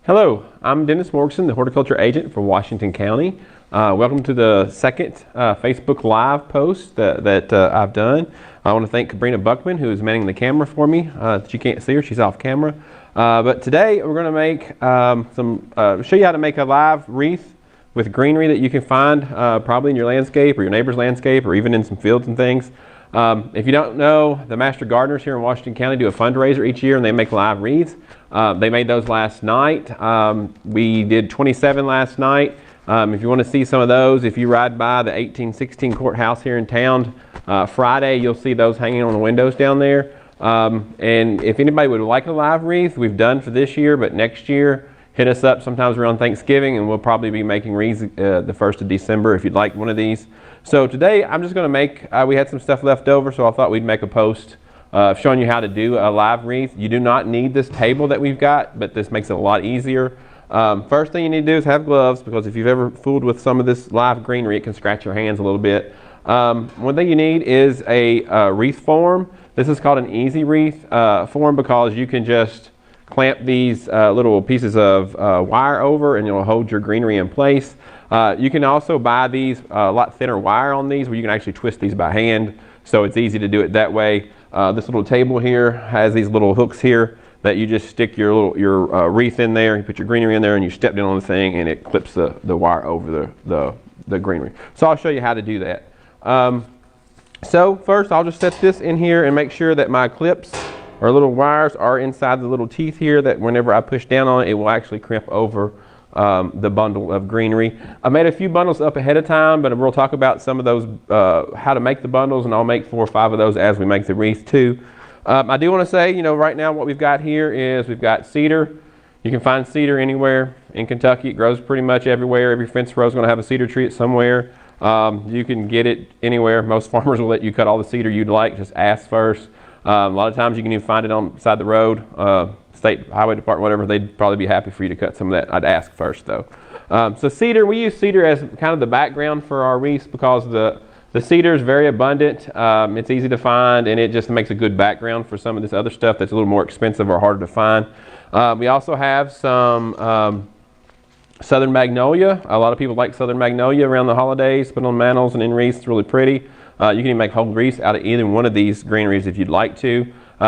Hello, I'm Dennis Morrison, the horticulture agent for Washington County. Welcome to the second Facebook Live post that I've done. I want to thank Sabrina Buckman, who is manning the camera for me. You can't see her, she's off camera. But today we're going to make show you how to make a live wreath with greenery that you can find probably in your landscape or your neighbor's landscape or even in some fields and things. If you don't know, the Master Gardeners here in Washington County do a fundraiser each year and they make live wreaths. They made those last night. We did 27 last night. If you want to see some of those, if you ride by the 1816 courthouse here in town Friday, you'll see those hanging on the windows down there. And if anybody would like a live wreath, we've done for this year, but next year, hit us up sometimes around Thanksgiving and we'll probably be making wreaths the 1st of December if you'd like one of these. So today I'm just going to make, we had some stuff left over, so I thought we'd make a post showing you how to do a live wreath. You do not need this table that we've got, but this makes it a lot easier. First thing you need to do is have gloves, because if you've ever fooled with some of this live greenery, it can scratch your hands a little bit. One thing you need is a wreath form. This is called an easy wreath form because you can just clamp these little pieces of wire over and it'll hold your greenery in place. You can also buy these a lot thinner wire on these where you can actually twist these by hand, so it's easy to do it that way. This little table here has these little hooks here that you just stick your wreath in there, you put your greenery in there and you step down on the thing and it clips the wire over the greenery. So I'll show you how to do that. So first I'll just set this in here and make sure that my clips or little wires are inside the little teeth here, that whenever I push down on it, it will actually crimp over the bundle of greenery. I made a few bundles up ahead of time, but we'll talk about some of those, how to make the bundles, and I'll make 4 or 5 of those as we make the wreath too. I do want to say, right now what we've got here is we've got cedar. You can find cedar anywhere in Kentucky. It grows pretty much everywhere. Every fence row is going to have a cedar tree somewhere. You can get it anywhere. Most farmers will let you cut all the cedar you'd like. Just ask first. A lot of times you can even find it on side the road. State highway department, whatever, they'd probably be happy for you to cut some of that. I'd ask first though. So cedar, we use cedar as kind of the background for our wreaths because the cedar is very abundant. It's easy to find and it just makes a good background for some of this other stuff that's a little more expensive or harder to find. We also have some southern magnolia. A lot of people like southern magnolia around the holidays, put on mantles and in wreaths. It's really pretty. You can even make whole wreaths out of either one of these greeneries if you'd like to.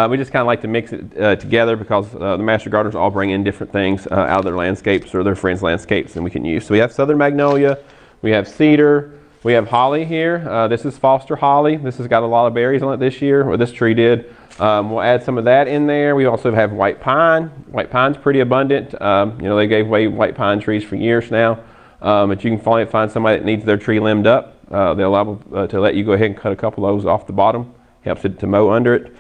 We just kind of like to mix it together because the Master Gardeners all bring in different things out of their landscapes or their friends' landscapes and we can use. So we have southern magnolia, we have cedar, we have holly here. This is Foster holly. This has got a lot of berries on it this year, or this tree did. We'll add some of that in there. We also have white pine. White pine's pretty abundant. They gave away white pine trees for years now. But you can finally find somebody that needs their tree limbed up. They'll allow to let you go ahead and cut a couple of those off the bottom. Helps it to mow under it.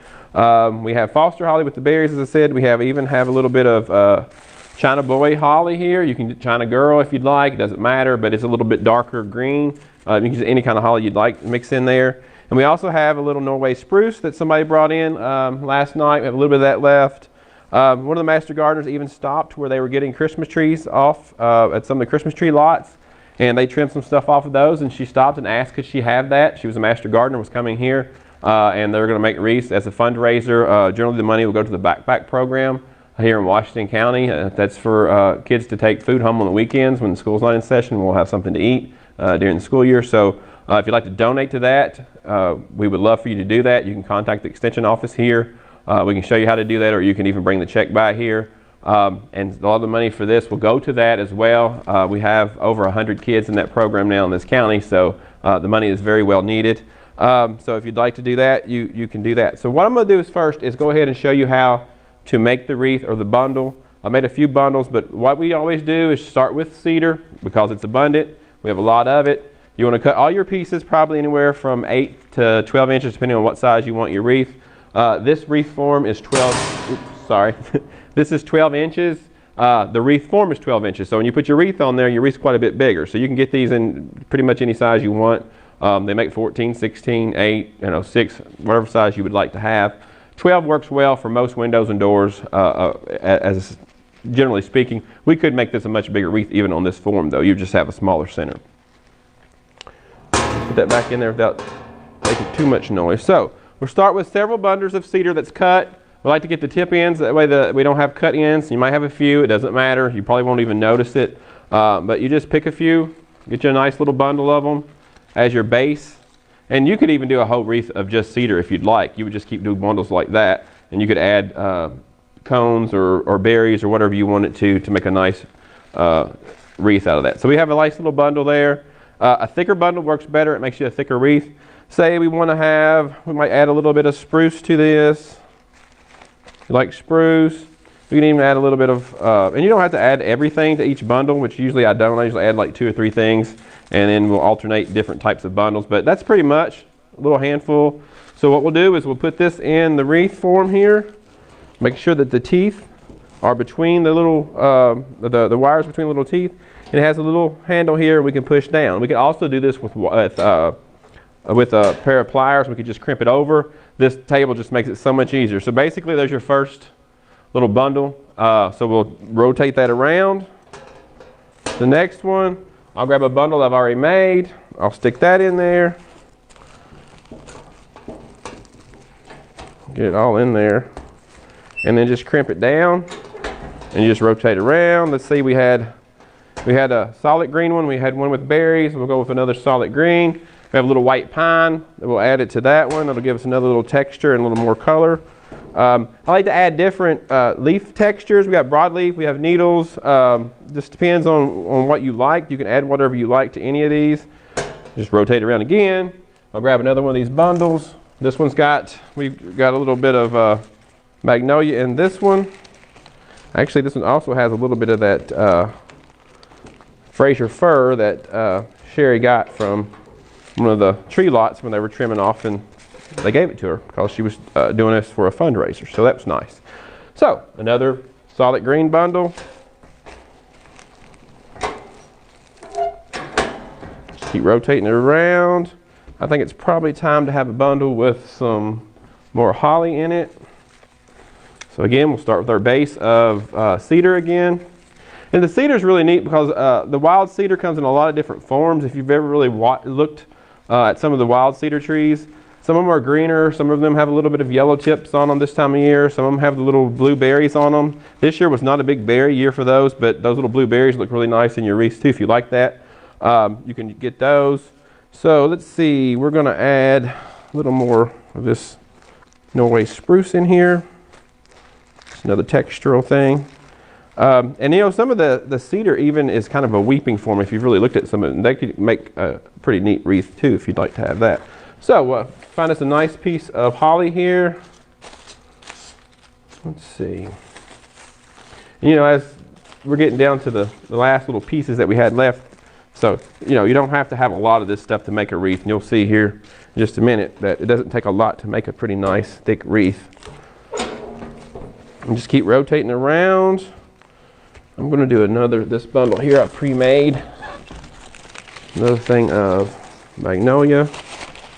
We have Foster holly with the berries, as I said. We even have a little bit of China boy holly here. You can do China girl if you'd like. It doesn't matter, but it's a little bit darker green. You can use any kind of holly you'd like to mix in there. And we also have a little Norway spruce that somebody brought in last night. We have a little bit of that left. One of the Master Gardeners even stopped where they were getting Christmas trees off at some of the Christmas tree lots. And they trimmed some stuff off of those, and she stopped and asked could she have that. She was a Master Gardener, was coming here, and they're going to make wreaths as a fundraiser. Generally the money will go to the backpack program here in Washington County. That's for kids to take food home on the weekends when the school's not in session. We'll have something to eat during the school year. So if you'd like to donate to that, we would love for you to do that. You can contact the extension office here. We can show you how to do that, or you can even bring the check by here. And a lot of the money for this will go to that as well. We have over 100 kids in that program now in this county, so the money is very well needed. So if you'd like to do that, you can do that. So what I'm going to do first is go ahead and show you how to make the wreath or the bundle. I made a few bundles, but what we always do is start with cedar because it's abundant. We have a lot of it. You want to cut all your pieces probably anywhere from 8 to 12 inches depending on what size you want your wreath. This wreath form is 12, sorry. This is 12 inches. The wreath form is 12 inches. So when you put your wreath on there, your wreath's quite a bit bigger. So you can get these in pretty much any size you want. They make 14, 16, 8, 6, whatever size you would like to have. 12 works well for most windows and doors, as generally speaking. We could make this a much bigger wreath even on this form though. You just have a smaller center. Put that back in there without making too much noise. So we'll start with several bundles of cedar that's cut. We like to get the tip ends, that way we don't have cut ends. You might have a few, it doesn't matter. You probably won't even notice it. But you just pick a few, get you a nice little bundle of them as your base. And you could even do a whole wreath of just cedar if you'd like. You would just keep doing bundles like that, and you could add cones or berries or whatever you want it to make a nice wreath out of that. So we have a nice little bundle there. A thicker bundle works better. It makes you a thicker wreath. Say we want to have, we might add a little bit of spruce to this. You like spruce? We can even add a little bit of, and you don't have to add everything to each bundle, which usually I don't. I usually add like 2 or 3 things, and then we'll alternate different types of bundles. But that's pretty much a little handful. So what we'll do is we'll put this in the wreath form here. Make sure that the teeth are between the little, the wires between the little teeth. And it has a little handle here we can push down. We can also do this with a pair of pliers. We could just crimp it over. This table just makes it so much easier. So basically there's your first little bundle. So we'll rotate that around. The next one, I'll grab a bundle I've already made. I'll stick that in there. Get it all in there. And then just crimp it down. And you just rotate around. Let's see, we had a solid green one. We had one with berries. We'll go with another solid green. We have a little white pine. We'll add it to that one. It'll give us another little texture and a little more color. I like to add different leaf textures. We got broadleaf, we have needles. Just depends on what you like. You can add whatever you like to any of these. Just rotate around again. I'll grab another one of these bundles. This one's we've got a little bit of magnolia in this one. Actually, this one also has a little bit of that Fraser fir that Sherry got from one of the tree lots when they were trimming off, and they gave it to her because she was doing this for a fundraiser. So that was nice. So another solid green bundle. Just keep rotating it around. I think it's probably time to have a bundle with some more holly in it. So again, we'll start with our base of cedar again. And the cedar is really neat because the wild cedar comes in a lot of different forms. If you've ever really looked at some of the wild cedar trees, some of them are greener, some of them have a little bit of yellow tips on them this time of year, some of them have the little blue berries on them. This year was not a big berry year for those, but those little blue berries look really nice in your wreaths too if you like that. You can get those. So let's see, we're going to add a little more of this Norway spruce in here. It's another textural thing. And you know, some of the cedar even is kind of a weeping form. If you've really looked at some of it, they could make a pretty neat wreath too if you'd like to have that. So find us a nice piece of holly here. Let's see. You know, as we're getting down to the last little pieces that we had left, so you know, you don't have to have a lot of this stuff to make a wreath. And you'll see here in just a minute that it doesn't take a lot to make a pretty nice thick wreath. And just keep rotating around. I'm going to do this bundle here I pre-made. Another thing of magnolia.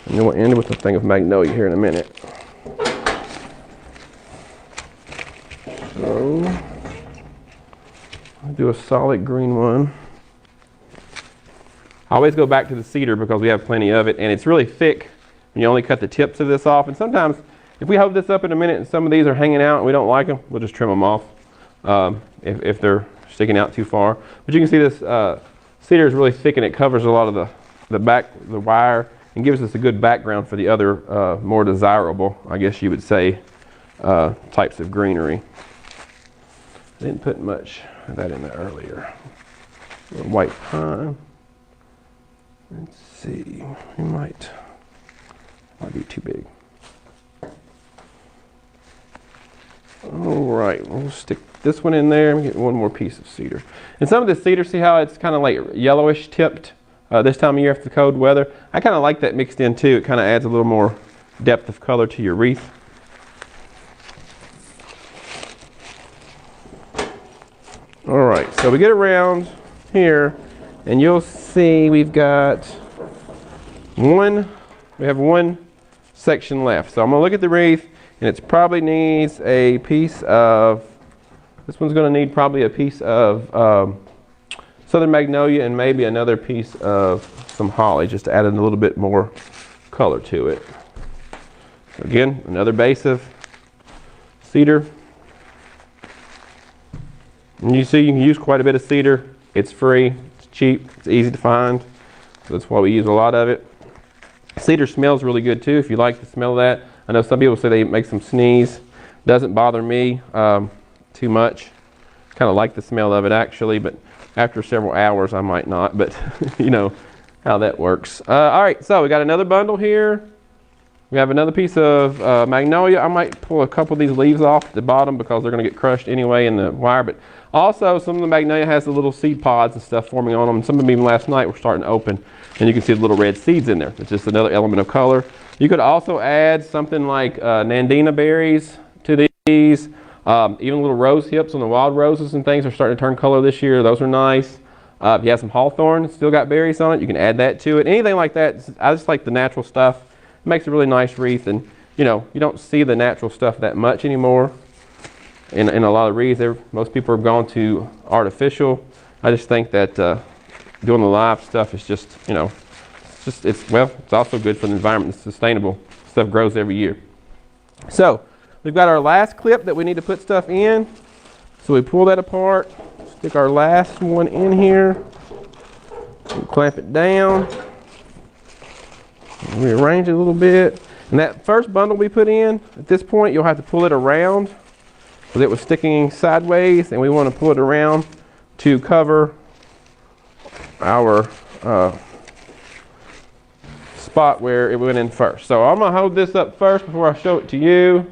And then we'll end with a thing of magnolia here in a minute. So, I'll do a solid green one. I always go back to the cedar because we have plenty of it, and it's really thick when you only cut the tips of this off. And sometimes, if we hold this up in a minute and some of these are hanging out and we don't like them, we'll just trim them off if they're sticking out too far. But you can see this cedar is really thick and it covers a lot of the wire and gives us a good background for the other more desirable, I guess you would say, types of greenery. I didn't put much of that in there earlier. A little white pine. Let's see, we might be too big. All right, we'll stick this one in there and get one more piece of cedar. And some of the cedar, see how it's kind of like yellowish tipped this time of year after the cold weather? I kind of like that mixed in too. It kind of adds a little more depth of color to your wreath. All right, so we get around here and you'll see we have one section left. So I'm gonna look at the wreath and it probably needs a piece of, this one's gonna need probably a piece of southern magnolia and maybe another piece of some holly just to add a little bit more color to it. So again, another base of cedar. And you see you can use quite a bit of cedar. It's free, it's cheap, it's easy to find. So that's why we use a lot of it. Cedar smells really good too if you like the smell of that. I know some people say they make them sneeze. Doesn't bother me too much. Kind of like the smell of it actually, but after several hours I might not, but you know how that works. All right, so we got another bundle here. We have another piece of magnolia. I might pull a couple of these leaves off the bottom because they're going to get crushed anyway in the wire, but also some of the magnolia has the little seed pods and stuff forming on them. Some of them even last night were starting to open, and you can see the little red seeds in there. It's just another element of color. You could also add something like nandina berries to these. Even little rose hips on the wild roses and things are starting to turn color this year. Those are nice. If you have some hawthorn, it's still got berries on it, you can add that to it. Anything like that, I just like the natural stuff. It makes a really nice wreath, and you know, you don't see the natural stuff that much anymore in a lot of wreaths. Most people have gone to artificial. I just think that doing the live stuff is just, you know, it's also good for the environment. It's sustainable. Stuff grows every year. So we've got our last clip that we need to put stuff in. So we pull that apart, stick our last one in here, and clamp it down. Rearrange it a little bit. And that first bundle we put in, at this point you'll have to pull it around because it was sticking sideways, and we want to pull it around to cover our spot where it went in first. So I'm going to hold this up first before I show it to you.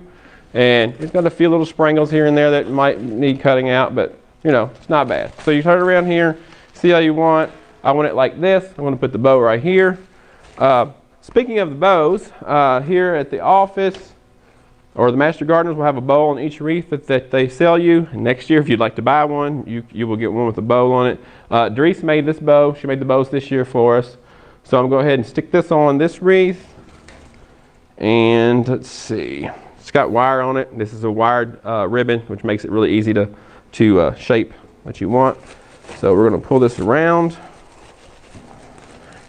And it's got a few little sprinkles here and there that might need cutting out, but you know, it's not bad. So you turn it around here, see how you want. I want it like this. I'm going to put the bow right here. Speaking of the bows, here at the office, or the Master Gardeners will have a bow on each wreath that they sell you. And next year, if you'd like to buy one, you will get one with a bow on it. Dries made this bow. She made the bows this year for us. So I'm going to go ahead and stick this on this wreath. And let's see. It's got wire on it. This is a wired ribbon, which makes it really easy to shape what you want. So we're going to pull this around.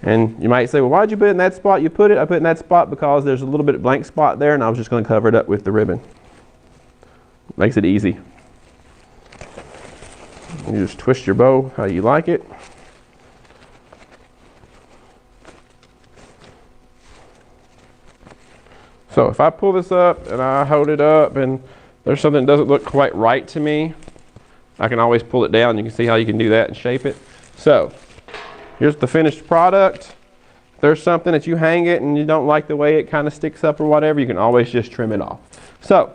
And you might say, well, why'd you put it in that spot you put it? I put it in that spot because there's a little bit of blank spot there, and I was just going to cover it up with the ribbon. Makes it easy. You just twist your bow how you like it. So if I pull this up and I hold it up and there's something that doesn't look quite right to me, I can always pull it down. You can see how you can do that and shape it. So here's the finished product. If there's something that you hang it and you don't like the way it kind of sticks up or whatever, you can always just trim it off. So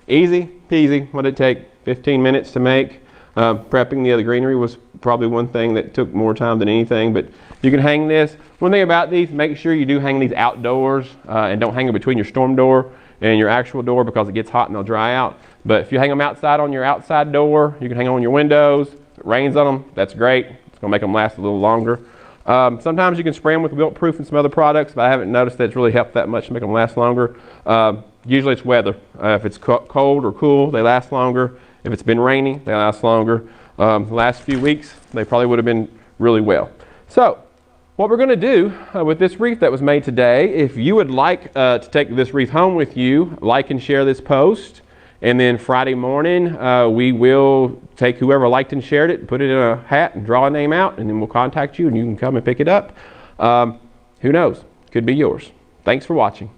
easy peasy. What did it take? 15 minutes to make. Prepping the other greenery was probably one thing that took more time than anything, but you can hang this. One thing about these, make sure you do hang these outdoors and don't hang them between your storm door and your actual door because it gets hot and they'll dry out. But if you hang them outside on your outside door, you can hang them on your windows. If it rains on them, that's great. It's going to make them last a little longer. Sometimes you can spray them with Wilt Proof and some other products, but I haven't noticed that it's really helped that much to make them last longer. Usually it's weather. If it's cold or cool, they last longer. If it's been rainy, they last longer. The last few weeks, they probably would have been really well. So what we're going to do with this wreath that was made today, if you would like to take this wreath home with you, like and share this post. And then Friday morning, we will take whoever liked and shared it, put it in a hat and draw a name out, and then we'll contact you and you can come and pick it up. Who knows? Could be yours. Thanks for watching.